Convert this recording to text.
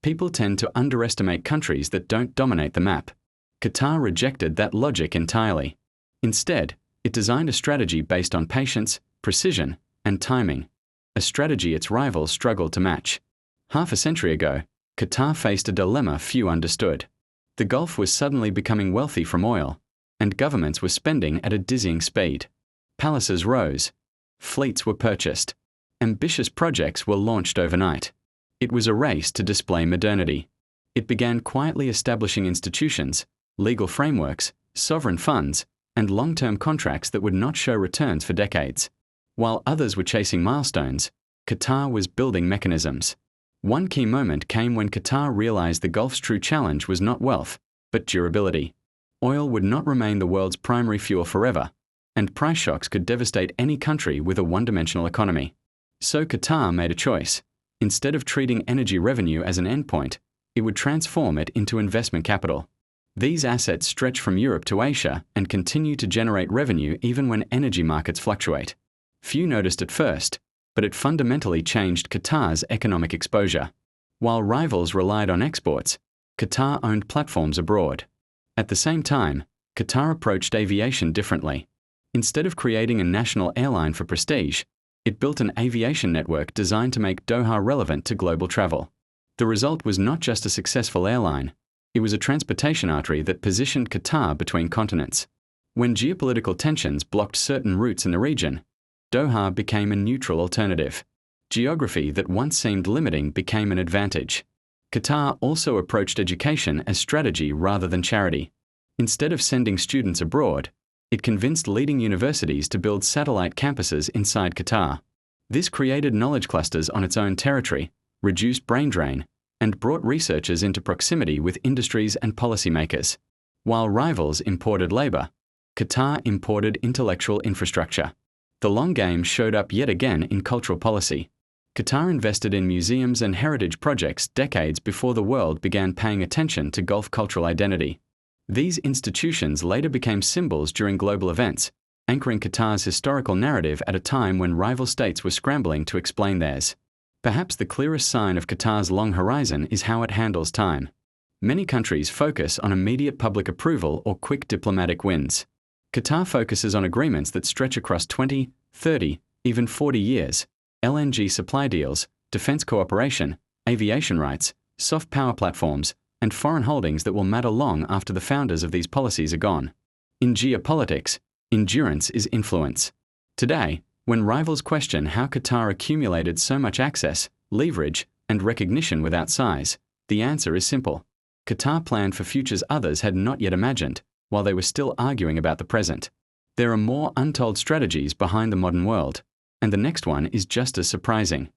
People tend to underestimate countries that don't dominate the map. Qatar rejected that logic entirely. Instead, it designed a strategy based on patience, precision, and timing, a strategy its rivals struggled to match. Half a century ago, Qatar faced a dilemma few understood. The Gulf was suddenly becoming wealthy from oil, and governments were spending at a dizzying speed. Palaces rose, fleets were purchased, ambitious projects were launched overnight. It was a race to display modernity. It began quietly establishing institutions, legal frameworks, sovereign funds, and long-term contracts that would not show returns for decades. While others were chasing milestones, Qatar was building mechanisms. One key moment came when Qatar realized the Gulf's true challenge was not wealth, but durability. Oil would not remain the world's primary fuel forever, and price shocks could devastate any country with a one-dimensional economy. So Qatar made a choice. Instead of treating energy revenue as an endpoint, it would transform it into investment capital. These assets stretch from Europe to Asia and continue to generate revenue even when energy markets fluctuate. Few noticed at first, but it fundamentally changed Qatar's economic exposure. While rivals relied on exports, Qatar owned platforms abroad. At the same time, Qatar approached aviation differently. Instead of creating a national airline for prestige, it built an aviation network designed to make Doha relevant to global travel. The result was not just a successful airline, it was a transportation artery that positioned Qatar between continents. When geopolitical tensions blocked certain routes in the region, Doha became a neutral alternative. Geography that once seemed limiting became an advantage. Qatar also approached education as strategy rather than charity. Instead of sending students abroad, it convinced leading universities to build satellite campuses inside Qatar. This created knowledge clusters on its own territory, reduced brain drain, and brought researchers into proximity with industries and policymakers. While rivals imported labor, Qatar imported intellectual infrastructure. The long game showed up yet again in cultural policy. Qatar invested in museums and heritage projects decades before the world began paying attention to Gulf cultural identity. These institutions later became symbols during global events, anchoring Qatar's historical narrative at a time when rival states were scrambling to explain theirs. Perhaps the clearest sign of Qatar's long horizon is how it handles time. Many countries focus on immediate public approval or quick diplomatic wins. Qatar focuses on agreements that stretch across 20, 30, even 40 years, LNG supply deals, defense cooperation, aviation rights, soft power platforms, and foreign holdings that will matter long after the founders of these policies are gone. In geopolitics, endurance is influence. Today, when rivals question how Qatar accumulated so much access, leverage, and recognition without size, the answer is simple. Qatar planned for futures others had not yet imagined, while they were still arguing about the present. There are more untold strategies behind the modern world, and the next one is just as surprising.